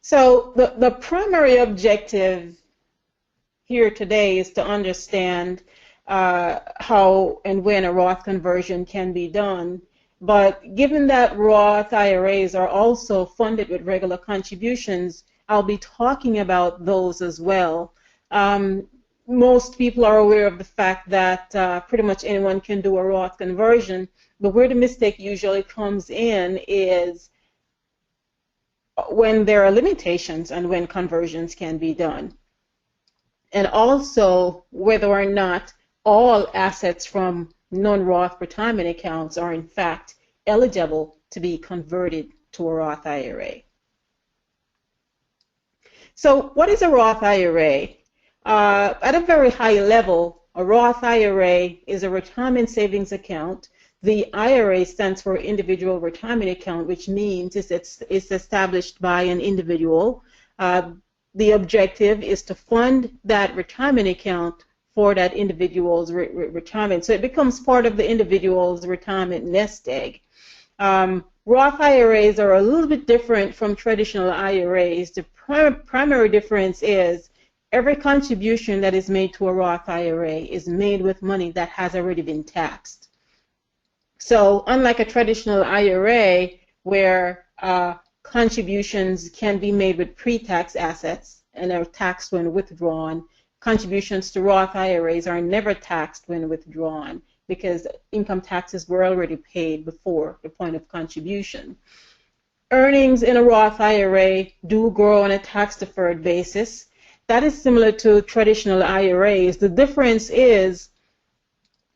So the primary objective here today is to understand how and when a Roth conversion can be done. But given that Roth IRAs are also funded with regular contributions, I'll be talking about those as well. Most people are aware of the fact that pretty much anyone can do a Roth conversion, but where the mistake usually comes in is when there are limitations on when conversions can be done. And also whether or not all assets from non-Roth retirement accounts are in fact eligible to be converted to a Roth IRA. So what is a Roth IRA? At a very high level, a Roth IRA is a retirement savings account. The IRA stands for Individual Retirement Account, which means it's established by an individual. The objective is to fund that retirement account for that individual's retirement. So it becomes part of the individual's retirement nest egg. Roth IRAs are a little bit different from traditional IRAs. The primary difference is every contribution that is made to a Roth IRA is made with money that has already been taxed. So unlike a traditional IRA where contributions can be made with pre-tax assets and are taxed when withdrawn, contributions to Roth IRAs are never taxed when withdrawn because income taxes were already paid before the point of contribution. Earnings in a Roth IRA do grow on a tax-deferred basis. That is similar to traditional IRAs. The difference is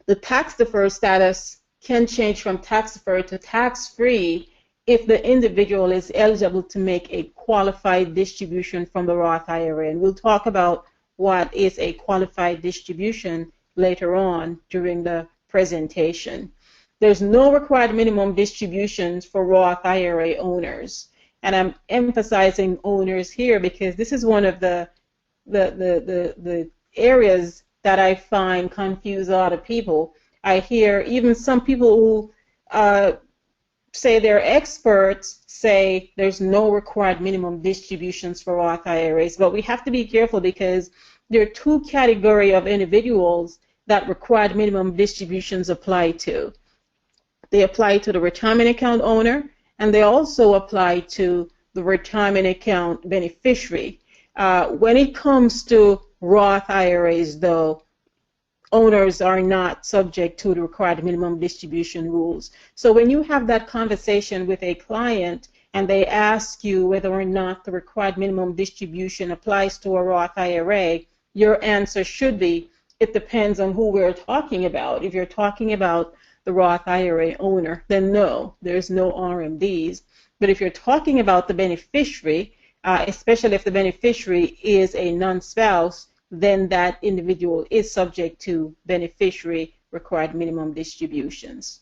the tax-deferred status can change from tax-deferred to tax-free if the individual is eligible to make a qualified distribution from the Roth IRA. And we'll talk about what is a qualified distribution later on during the presentation. There's no required minimum distributions for Roth IRA owners. And I'm emphasizing owners here because this is one of the areas that I find confuse a lot of people. I hear even some people who say they're experts say there's no required minimum distributions for Roth IRAs, but we have to be careful because there are two categories of individuals that required minimum distributions apply to. They apply to the retirement account owner, and they also apply to the retirement account beneficiary. When it comes to Roth IRAs, though, owners are not subject to the required minimum distribution rules. So when you have that conversation with a client and they ask you whether or not the required minimum distribution applies to a Roth IRA, your answer should be, it depends on who we're talking about. If you're talking about the Roth IRA owner, then no, there's no RMDs. But if you're talking about the beneficiary, especially if the beneficiary is a non-spouse, then that individual is subject to beneficiary required minimum distributions.